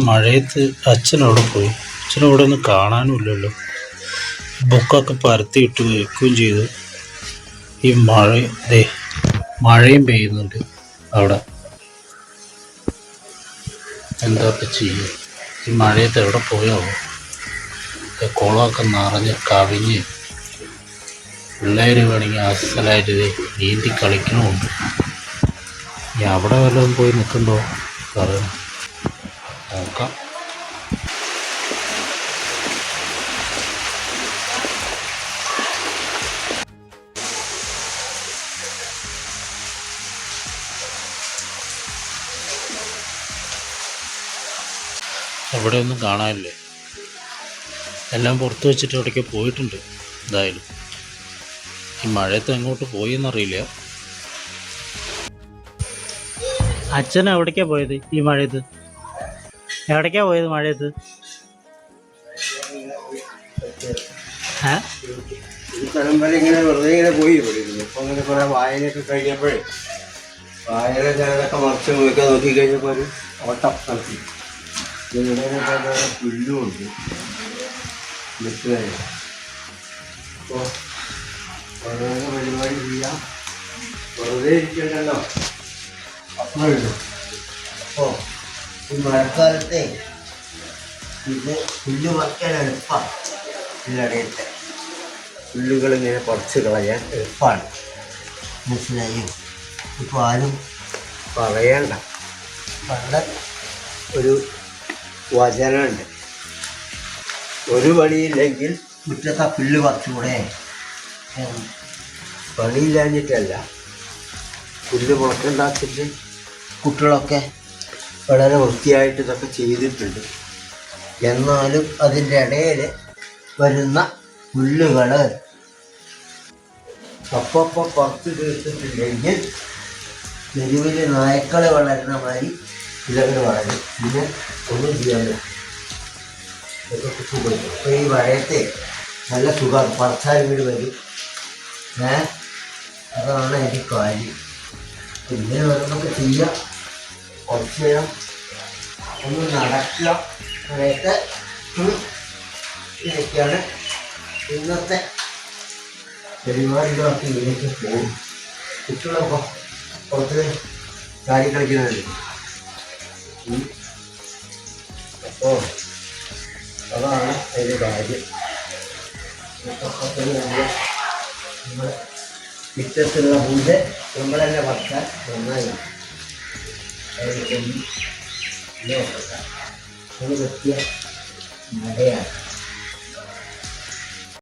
മഴയത്ത് അച്ഛനവിടെ പോയി. അച്ഛനവിടെ ഒന്നും കാണാനുമില്ലല്ലോ. ബുക്കൊക്കെ പരത്തിയിട്ട് വയ്ക്കുകയും ചെയ്തു. ഈ മഴയും പെയ്യുന്നുണ്ട് അവിടെ. എന്തൊക്കെ ചെയ്യും? ഈ മഴയത്ത് എവിടെ പോയാവോ? കുളമൊക്കെ നിറഞ്ഞ് കവിഞ്ഞ് പിള്ളേർ വേണമെങ്കിൽ അസലായിട്ട് നീന്തി കളിക്കണമുണ്ട്. ഇനി അവിടെ വല്ലതും പോയി നിൽക്കുന്നുണ്ടോ പറയണം, നോക്കാം. അവിടെ ഒന്നും കാണാനില്ലേ. എല്ലാം പുറത്ത് വെച്ചിട്ട് എവിടേക്ക് പോയിട്ടുണ്ട്. എന്തായാലും ഈ മഴയത്ത് എങ്ങോട്ട് പോയി എന്നറിയില്ല. അച്ഛൻ എവിടേക്കാ പോയത് ഈ മഴയത്ത്? എവിടേക്കാ പോയത് മഴയത്ത്? ഇങ്ങനെ വെറുതെ ഇങ്ങനെ പോയി ഇപ്പൊ അങ്ങനെ കുറെ വായനയൊക്കെ കഴിഞ്ഞപ്പോഴേ വായന ചിലതൊക്കെ മറിച്ച് നോക്കാൻ നോക്കി കഴിഞ്ഞപ്പോൾ ഒരു ഓട്ടം നടത്തി. പുല്ലുമുണ്ട് മനസ്സിലായി. അപ്പോൾ ഓരോരോ പരിപാടി ചെയ്യാം, വെറുതെ ഇരിക്കണ്ടല്ലോ. അപ്പോഴുള്ളൂ. അപ്പോൾ ഈ മഴക്കാലത്തെ ഇത് പുല്ല് പറിക്കാൻ എളുപ്പമാണ്. പുല്ലടയത്തെ പുല്ലുകളിങ്ങനെ പറിച്ച് കളയാൻ എളുപ്പമാണ്, മനസ്സിലായോ? ഇപ്പോൾ ആരും പറയണ്ട. പണ്ട് ഒരു വചനമുണ്ട്, ഒരു പണിയില്ലെങ്കിൽ മുറ്റത്തെ പുല്ല് പറിച്ചുകൂടെ. പണിയില്ലാഞ്ഞിട്ടല്ല, പുല്ല് മുളക്കുണ്ടാക്കിയിട്ട് കുട്ടികളൊക്കെ വളരെ വൃത്തിയായിട്ട് ഇതൊക്കെ ചെയ്തിട്ടുണ്ട്. എന്നാലും അതിൻ്റെ ഇടയിൽ വരുന്ന പുല്ലുകൾ അപ്പം പുറത്ത് തീർത്തിട്ടില്ലെങ്കിൽ തെരുവിൽ നായ്ക്കൾ വളരുന്ന മാതിരി ഇലകൾ വളരും. പിന്നെ ഒന്നും ചെയ്യാൻ പറ്റും. ഇതൊക്കെ കുത്തിപ്പോയി. അപ്പോൾ ഈ മഴയത്തെ നല്ല സുഖം പറിച്ചാൽ വീട് വരും. അതാണ് എനിക്ക് കാര്യം. പിന്നെ ഓരോന്നൊക്കെ ചെയ്യാം, കുറച്ച് നേരം ഒന്ന് നടക്കുക. മഴയത്തെ ഇതൊക്കെയാണ് ഇന്നത്തെ പരിപാടികളൊക്കെ. ഇതിലേക്ക് പോകും. കുട്ടികളൊക്കെ പുറത്ത് ചാടി കളിക്കുന്നുണ്ട്. അപ്പോൾ അതാണ് അതിൻ്റെ കാര്യം. നമ്മൾ മുറ്റത്തുള്ള പുല്ല് നമ്മൾ തന്നെ പറിച്ചാൽ നന്നായി. അതിൽ കൊണ്ടും അത് പറ്റിയ മഴയാണ്.